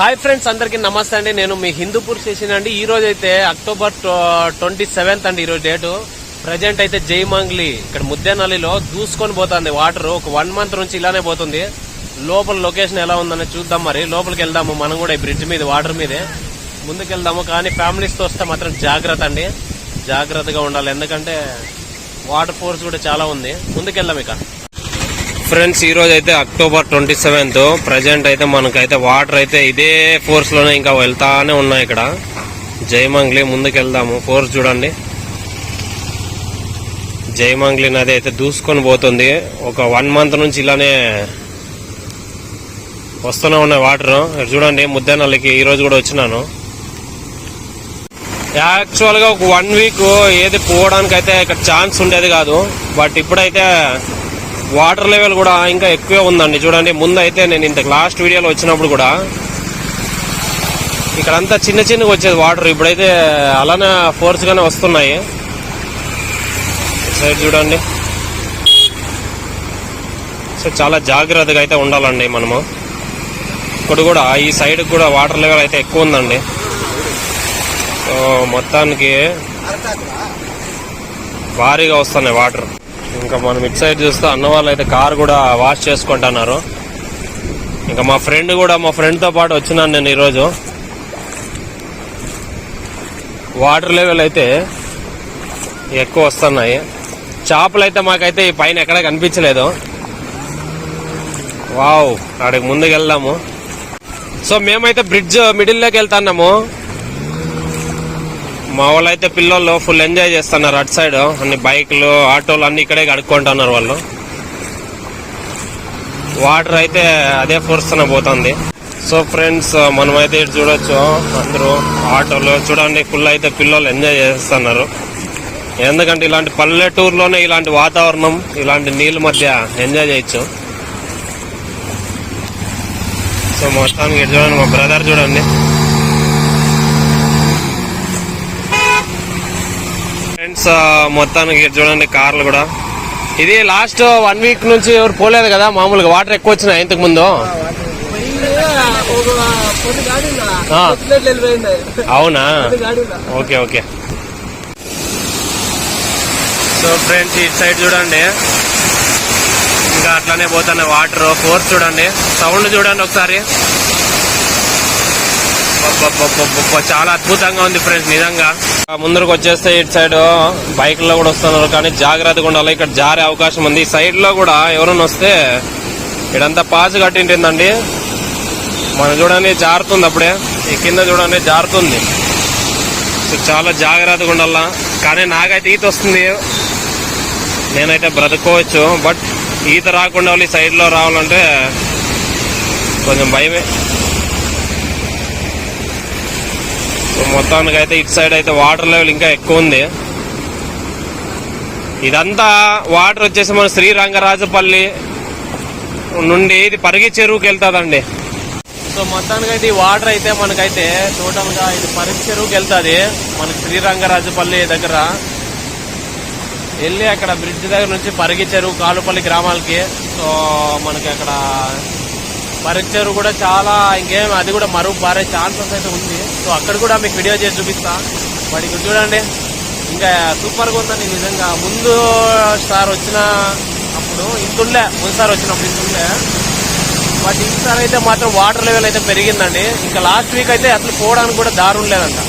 Hi friends, అందరికి నమస్తే అండి. నేను మీ హిందూపూర్ స్టేషన్ అండి. ఈ రోజు అయితే అక్టోబర్ 27 అండి. ఈ రోజు డేటు. ప్రజెంట్ అయితే జైమంగ్లీ ఇక్కడ ముద్దేనల్లిలో దూసుకొని పోతుంది వాటర్. ఒక 1 మంత్ నుంచి ఇలానే పోతుంది. లోపల లొకేషన్ ఎలా ఉందని చూద్దాం. మరి లోపలికి వెళ్దాము మనం కూడా. ఈ బ్రిడ్జ్ మీద వాటర్ మీదే ముందుకు వెళ్దాము. కానీ ఫ్యామిలీస్ తో వస్తే మాత్రం జాగ్రత్త అండి, జాగ్రత్తగా ఉండాలి. ఎందుకంటే వాటర్ ఫోర్స్ కూడా చాలా ఉంది. ముందుకెళ్దాం ఇక. ఫ్రెండ్స్, ఈ రోజు అయితే అక్టోబర్ 27. ప్రజెంట్ అయితే మనకైతే వాటర్ అయితే ఇదే ఫోర్స్ లోనే ఇంకా వెళ్తానే ఉన్నాయి. ఇక్కడ జైమంగ్లీ ముందుకెళ్దాము. ఫోర్స్ చూడండి, జైమంగ్లీ నది అయితే దూసుకొని పోతుంది. ఒక 1 మంత్ నుంచి ఇలానే వస్తూనే ఉన్నాయి వాటర్. చూడండి, ముద్దేనల్లికి ఈ రోజు కూడా వచ్చినాను. యాక్చువల్ గా ఒక 1 వీక్ ఏది పోవడానికి అయితే ఇక్కడ ఛాన్స్ ఉండేది కాదు. బట్ ఇప్పుడైతే వాటర్ లెవెల్ కూడా ఇంకా ఎక్కువే ఉందండి. చూడండి, ముందు అయితే నేను ఇంత లాస్ట్ వీడియోలో వచ్చినప్పుడు కూడా ఇక్కడంతా చిన్న చిన్నగా వచ్చేది వాటర్. ఇప్పుడైతే అలానే ఫోర్స్ గానే వస్తున్నాయి. సైడ్ చూడండి. సో చాలా జాగ్రత్తగా అయితే ఉండాలండి మనము. ఇక్కడ కూడా ఈ సైడ్ కూడా వాటర్ లెవెల్ అయితే ఎక్కువ ఉందండి. సో మొత్తానికి భారీగా వస్తున్నాయి వాటర్. ఇంకా మనం ఇటు సైడ్ చూస్తే అన్న వాళ్ళు అయితే కార్ కూడా వాష్ చేసుకుంటున్నారు. ఇంకా మా ఫ్రెండ్ తో పాటు వచ్చినాను నేను ఈరోజు. వాటర్ లెవెల్ అయితే ఎక్కువ వస్తున్నాయి. చేపలు అయితే మాకైతే ఈ పైన ఎక్కడ కనిపించలేదు. వావ్, అక్కడికి ముందుకు వెళ్దాము. సో మేమైతే బ్రిడ్జ్ మిడిల్లోకి వెళ్తున్నాము. మా వాళ్ళు అయితే పిల్లలు ఫుల్ ఎంజాయ్ చేస్తున్నారు. అటు సైడ్ అన్ని బైకులు, ఆటోలు అన్ని ఇక్కడే కడుక్కుంటున్నారు వాళ్ళు. వాటర్ అయితే అదే ఫోర్స్తోనే పోతుంది. సో ఫ్రెండ్స్, మనమైతే ఇటు చూడొచ్చు. అందరూ ఆటోలు చూడండి, ఫుల్ అయితే పిల్లలు ఎంజాయ్ చేస్తున్నారు. ఎందుకంటే ఇలాంటి పల్లెటూరులోనే ఇలాంటి వాతావరణం, ఇలాంటి నీళ్ళ మధ్య ఎంజాయ్ చేయొచ్చు. సో మొత్తానికి ఇటు చూడండి, మా బ్రదర్ చూడండి. ఫ్రెండ్స్, మొత్తానికి చూడండి కార్లు కూడా. ఇది లాస్ట్ 1 వీక్ నుంచి ఎవరు పోలేదు కదా. మామూలుగా వాటర్ ఎక్కువ వచ్చినాయి ఇంతకు ముందు. అవునా, ఓకే ఓకే. సో ఫ్రెండ్స్, ఇటు సైడ్ చూడండి ఇంకా అట్లానే పోతున్నాయి వాటర్. ఫోర్స్ చూడండి, సౌండ్ చూడండి ఒకసారి. చాలా అద్భుతంగా ఉంది ఫ్రెండ్స్, నిజంగా. ముందరకు వచ్చేస్తే ఇటు సైడ్ బైక్లో కూడా వస్తున్నారు. కానీ జాగ్రత్తగా ఉండాలి, ఇక్కడ జారే అవకాశం ఉంది. ఈ సైడ్ లో కూడా ఎవరైనా వస్తే ఇడంతా పాజు కట్టింటుందండి. మనం చూడండి జారుతుంది, అప్పుడే ఈ కింద చూడండి జారుతుంది. సో చాలా జాగ్రత్తగా ఉండాలా. కానీ నాకైతే ఈత వస్తుంది, నేనైతే బ్రతుకోవచ్చు. బట్ ఈత రాకుండా వాళ్ళు ఈ సైడ్ లో రావాలంటే కొంచెం భయమే. మొత్తానికి అయితే ఇటు సైడ్ అయితే వాటర్ లెవెల్ ఇంకా ఎక్కువ ఉంది. ఇదంతా వాటర్ వచ్చేసి మన శ్రీరంగరాజపల్లి నుండి ఇది పరిగి చెరువుకి వెళ్తాదండి. సో మొత్తానికి అయితే ఈ వాటర్ అయితే మనకైతే టోటల్ గా ఇది పరిగి చెరువుకి వెళ్తాది. మనకి శ్రీరంగరాజపల్లి దగ్గర వెళ్ళి అక్కడ బ్రిడ్జ్ దగ్గర నుంచి పరిగి చెరువు, కాలుపల్లి గ్రామాలకి. సో మనకి అక్కడ పరిగి చెరువు కూడా చాలా ఇంకేం అది కూడా మరుగు బారే ఛాన్సెస్ అయితే ఉంది. సో అక్కడ కూడా మీకు వీడియో చేసి చూపిస్తా. బట్ ఇక్కడ చూడండి ఇంకా సూపర్గా ఉందండి నిజంగా. ముందు సార్ వచ్చిన అప్పుడు ఇంతుండే, ముందుసారి వచ్చినప్పుడు ఇంతుండే. బట్ ఈసారి అయితే మాత్రం వాటర్ లెవెల్ అయితే పెరిగిందండి. ఇంకా లాస్ట్ వీక్ అయితే అసలు పోవడానికి కూడా దారి ఉండలేదంట.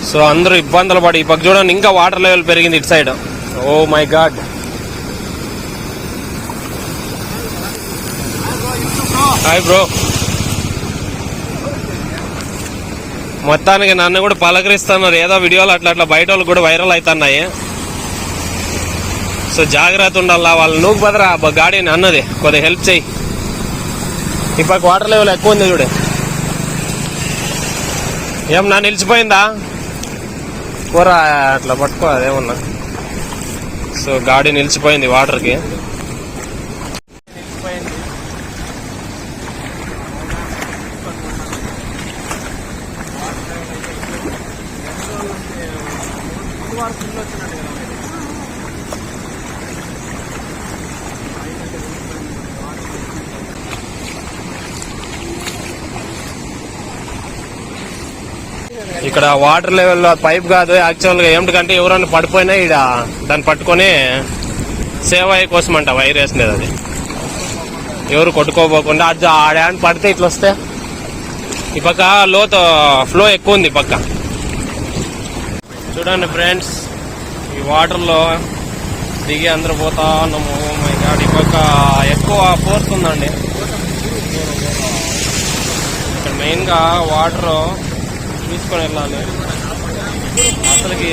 సో అందరూ ఇబ్బందులు పడి ఈ పక్క చూడండి ఇంకా వాటర్ లెవెల్ పెరిగింది ఇటు side. Oh my God. Hi bro. మొత్తానికి నన్ను కూడా పలకరిస్తున్నారు. ఏదో వీడియోలు అట్లా అట్లా బయట వాళ్ళు కూడా వైరల్ అవుతున్నాయి. సో జాగ్రత్త ఉండాలా. వాళ్ళు నువ్వు బదరా గాడిని అన్నది కొద్దిగా హెల్ప్ చేయి. ఇప్పటికి వాటర్ లెవెల్ ఎక్కువ ఉంది చూడే. ఏమన్నా నిలిచిపోయిందా కూర అట్లా పట్టుకో అదేమన్నా. సో గాడి నిలిచిపోయింది వాటర్కి. ఇక్కడ వాటర్ లెవెల్ పైప్ కాదు యాక్చువల్ గా ఏమిటంటే ఎవరైనా పడిపోయినా ఇక్కడ దాన్ని పట్టుకొని సేవ్ అయ్యే కోసం అంట వైర్ వేసినది. అది ఎవరు కొట్టుకోపోకుండా అది ఆడాన్ని పడితే ఇట్లా వస్తే ఈ పక్క లోతు ఫ్లో ఎక్కువ ఉంది. పక్క చూడండి ఫ్రెండ్స్, ఈ వాటర్ లో దిగి అందరూ పోతా ఉన్నాము. మై గాడ్, ఈ పక్క ఎక్కువ ఫోర్స్ ఉందండి. ఇక్కడ మెయిన్ గా వాటర్ తీసుకొని వెళ్ళాలి. అసలుకి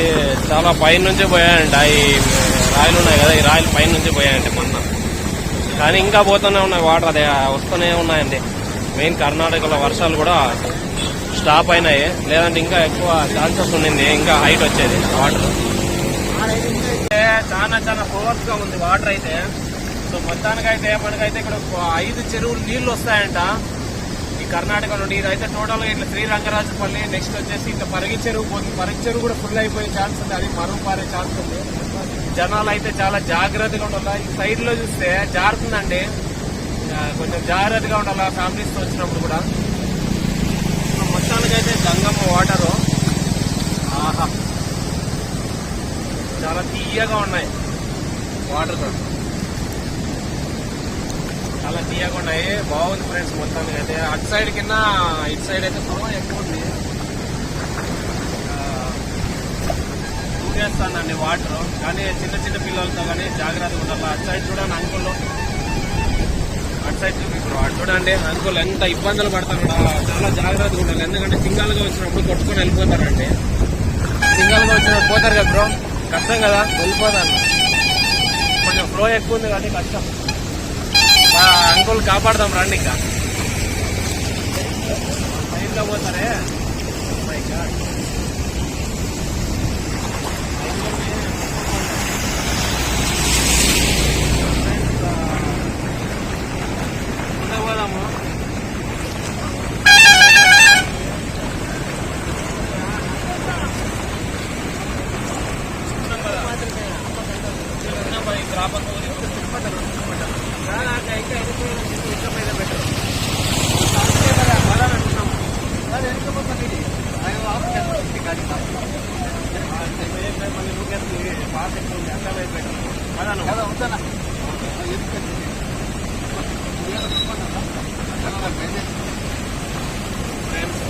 చాలా పైన నుంచే పోయాయంట. ఈ రాయలు ఉన్నాయి కదా, ఈ రాయలు పైన నుంచే పోయాయండి మొన్న. కానీ ఇంకా పోతూనే ఉన్నాయి వాటర్, అదే వస్తూనే ఉన్నాయండి. మెయిన్ కర్ణాటకలో వర్షాలు కూడా స్టాప్ అయినాయి, లేదంటే ఇంకా ఎక్కువ ఛాన్సెస్ ఉండింది, ఇంకా హైట్ వచ్చేది వాటర్. చాలా చాలా ఫోర్స్ గా ఉంది వాటర్ అయితే. సో మొత్తానికైతే మనకైతే ఇక్కడ 5 చెరువులు నీళ్లు వస్తాయంట ఈ కర్ణాటక నుండి. ఇదైతే టోటల్ గా ఇట్లా శ్రీరంగరాజపల్లి, నెక్స్ట్ వచ్చేసి ఇంకా పరిగి చెరువు పోతుంది. పరిగి చెరువు కూడా ఫుల్ అయిపోయే ఛాన్స్ ఉంది, అది మరుగు పారే ఛాన్స్ ఉంది. జనాలు అయితే చాలా జాగ్రత్తగా ఉండాలి. ఈ సైడ్ లో చూస్తే జారుతుందండి, కొంచెం జాగ్రత్తగా ఉండాలి ఫ్యామిలీస్ తో వచ్చినప్పుడు కూడా. మొత్తానికైతే గంగమ్మ వాటరు ఆహా చాలా తీయగా ఉన్నాయి. వాటర్ కూడా చాలా తీయగా ఉన్నాయి, బాగుంది ఫ్రెండ్స్. మొత్తానికి అయితే అటు సైడ్ కింద ఇటు సైడ్ అయితే ఫ్లో ఎక్కువ ఉంది. ఊగేస్తానండి వాటర్, కానీ చిన్న చిన్న పిల్లలతో కానీ జాగ్రత్తగా ఉండాలి. అటు సైడ్ చూడండి అంకుల్, అటు సైడ్ ఇప్పుడు అటు చూడండి అంకుల్ ఎంత ఇబ్బందులు పడతారు. చాలా జాగ్రత్తగా ఉండాలి, ఎందుకంటే సింగల్గా వచ్చినప్పుడు కొట్టుకొని వెళ్ళిపోతారండి. సింగల్గా వచ్చినప్పుడు పోతారు కదా బ్రో, కష్టం కదా, వెళ్ళిపోతాను. కొంచెం ఫ్లో ఎక్కువ ఉంది కాబట్టి కష్టం. అంకుల్ కాపాడదాం రండి. ఇంకా సైడ్లో పోతారే, మై గాడ్. పోదాము.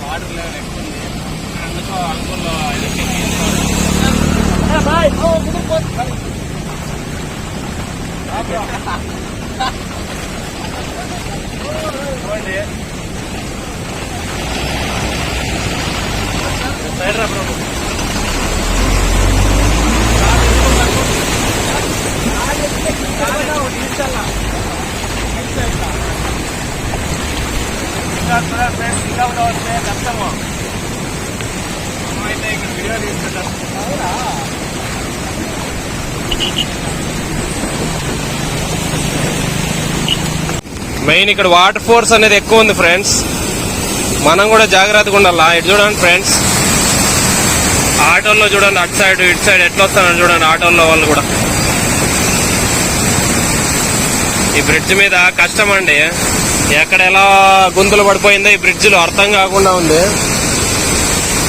వాటర్ లెవెల్ ఎక్కువ ఉంది, అందుకో అనుకూల సైడ్ రా బ్రో. ఇంకా కూడా వస్తే కష్టము. అయితే ఇక్కడ వీడియో తీసుకుంటాం. మెయిన్ ఇక్కడ వాటర్ ఫోర్స్ అనేది ఎక్కువ ఉంది ఫ్రెండ్స్, మనం కూడా జాగ్రత్తగా ఉండాలా. ఇటు చూడండి ఫ్రెండ్స్, ఆటోల్లో చూడండి అటు సైడ్ ఇటు సైడ్ ఎట్లా వస్తారని చూడండి ఆటోల్లో వాళ్ళు కూడా. ఈ బ్రిడ్జ్ మీద కష్టం అండి, ఎక్కడ ఎలా గుంతలు పడిపోయిందో ఈ బ్రిడ్జ్ లో అర్థం కాకుండా ఉంది.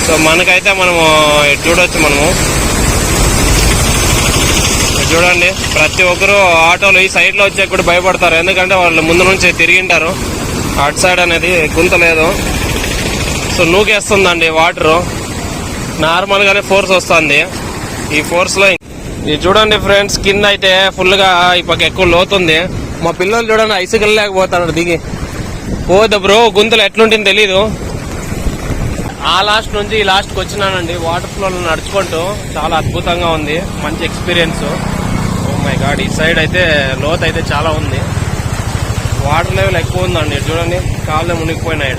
సో మనకైతే మనము చూడొచ్చు, మనము చూడండి ప్రతి ఒక్కరు ఆటోలు ఈ సైడ్ లో వచ్చే కూడా భయపడతారు, ఎందుకంటే వాళ్ళు ముందు నుంచి తిరిగింటారు. అటు సైడ్ అనేది గుంత లేదు, సో నూకేస్తుందండి వాటర్. నార్మల్ గానే ఫోర్స్ వస్తుంది. ఈ ఫోర్స్ లో ఇది చూడండి ఫ్రెండ్స్, కింద అయితే ఫుల్ గా ఈ పక్క ఎక్కువ లోతుంది. మా పిల్లలు చూడండి ఐసుకల్ లేకపోతాడు దిగి. పోదు బ్రో, గుంతలు ఎట్లుంటుంది తెలీదు. ఆ లాస్ట్ నుంచి ఈ లాస్ట్కి వచ్చినానండి వాటర్ ఫ్లో నడుచుకుంటూ. చాలా అద్భుతంగా ఉంది, మంచి ఎక్స్పీరియన్స్. ఓ మై గాడ్, ఈ సైడ్ అయితే లోత్ అయితే చాలా ఉంది, వాటర్ లెవెల్ ఎక్కువ ఉందండి. చూడండి కాళ్ళే మునిగిపోయినాయి.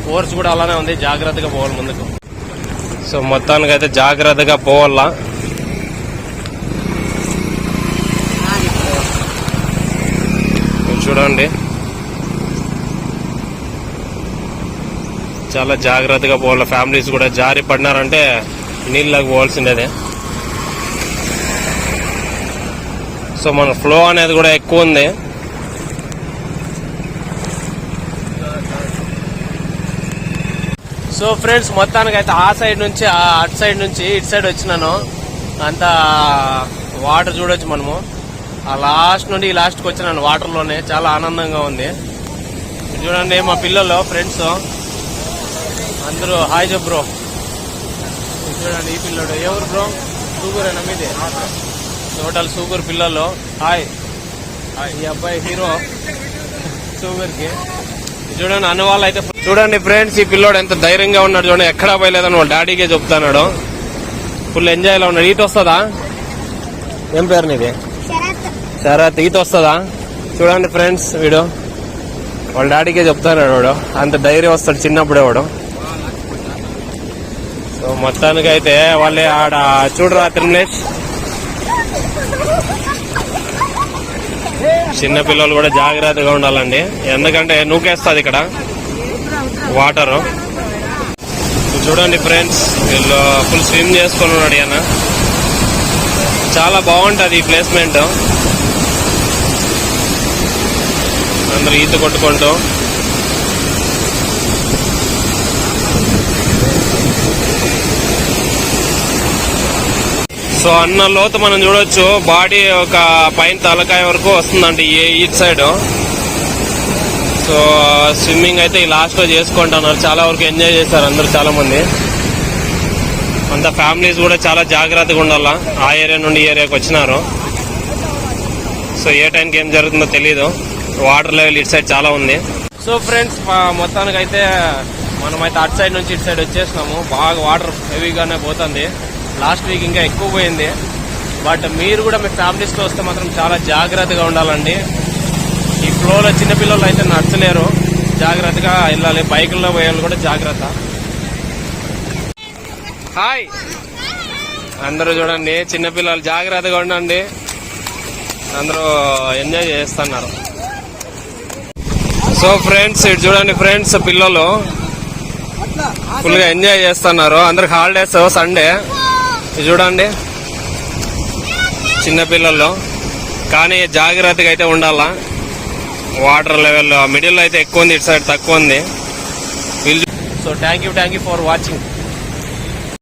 ఫోర్స్ కూడా అలానే ఉంది, జాగ్రత్తగా పోవాలి ముందుకు. సో మొత్తానికి అయితే జాగ్రత్తగా పోవాలా. చూడండి చాలా జాగ్రత్తగా పోవాలి. ఫ్యామిలీస్ కూడా జారి పడినారంటే నీళ్ళకి పోవాల్సిందేదే. సో మన ఫ్లో అనేది కూడా ఎక్కువ ఉంది. సో ఫ్రెండ్స్ మొత్తానికి అయితే ఆ సైడ్ నుంచి అటు సైడ్ నుంచి ఇటు సైడ్ వచ్చినాను. అంతా వాటర్ చూడొచ్చు మనము. ఆ లాస్ట్ నుండి ఈ లాస్ట్కి వచ్చినాను వాటర్ లోనే. చాలా ఆనందంగా ఉంది. చూడండి మా పిల్లలు ఫ్రెండ్స్ అందరూ హాయ్ చెప్పు బ్రో. చూడండి ఈ పిల్లడు ఎవరు బ్రో? సూగూరేనా మీది? టోటల్ సూగూరు పిల్లలు. హాయ్. ఈ అబ్బాయి హీరో సూగర్ కి. చూడండి అన్న వాళ్ళు అయితే చూడండి ఫ్రెండ్స్, ఈ పిల్లోడు ఎంత ధైర్యంగా ఉన్నాడు చూడండి. ఎక్కడా పోయలేదని వాళ్ళ డాడీకే చెప్తున్నాడు. ఫుల్ ఎంజాయ్ లో ఉన్నాడు. ఈత వస్తుందా? ఏం పేరు నీది? శరత్. ఈత వస్తుందా? చూడండి ఫ్రెండ్స్ వీడు వాళ్ళ డాడీకే చెప్తున్నాడు. వాడు అంత ధైర్యం వస్తాడు చిన్నప్పుడే వాడు. సో మొత్తానికి అయితే వాళ్ళే ఆడ చూడరా తిరుమలేష్, చిన్న పిల్లలు కూడా జాగ్రత్తగా ఉండాలండి. ఎందుకంటే నూకేస్తుంది ఇక్కడ వాటర్. చూడండి ఫ్రెండ్స్ వీళ్ళు ఫుల్ స్విమ్ చేసుకొని ఉన్నాడు ఈయన. చాలా బాగుంటది ఈ ప్లేస్మెంట్. అందరూ ఈత కొట్టుకుంటూ. సో అన్న లోతు మనం చూడొచ్చు. బాడీ ఒక పైన తలకాయ వరకు వస్తుందండి ఈచ్ సైడ్. సో స్విమ్మింగ్ అయితే ఈ లాస్ట్ లో చేసుకుంటున్నారు. చాలా వరకు ఎంజాయ్ చేస్తారు అందరూ, చాలా మంది. అంత ఫ్యామిలీస్ కూడా చాలా జాగ్రత్తగా ఉండాలా. ఆ ఏరియా నుండి ఈ ఏరియాకి వచ్చినారు. సో ఏ టైంకి ఏం జరుగుతుందో తెలీదు. వాటర్ లెవెల్ ఇటు సైడ్ చాలా ఉంది. సో ఫ్రెండ్స్ మొత్తానికి అయితే మనమైతే అటు సైడ్ నుంచి ఇటు సైడ్ వచ్చేసినాము. బాగా వాటర్ హెవీగానే పోతుంది. లాస్ట్ వీక్ ఇంకా ఎక్కువ పోయింది. బట్ మీరు కూడా మీ ఫ్యామిలీస్తో వస్తే మాత్రం చాలా జాగ్రత్తగా ఉండాలండి. ఈ ఫ్లోలో చిన్నపిల్లలు అయితే నడచలేరు, జాగ్రత్తగా వెళ్ళాలి. బైకుల్లో పోయేవాళ్ళు కూడా జాగ్రత్త. హాయ్ అందరూ చూడండి, చిన్నపిల్లలు జాగ్రత్తగా ఉండండి. అందరూ ఎంజాయ్ చేస్తున్నారు. సో ఫ్రెండ్స్ ఇటు చూడండి ఫ్రెండ్స్, పిల్లలు ఫుల్ గా ఎంజాయ్ చేస్తున్నారు. అందరికి హాలిడేస్ సండే. చూడండి చిన్నపిల్లలు, కానీ జాగ్రత్తగా అయితే ఉండాలా. వాటర్ లెవెల్ మిడిల్ అయితే ఎక్కువ ఉంది, ఇటు సైడ్ తక్కువ ఉంది. So thank you for watching.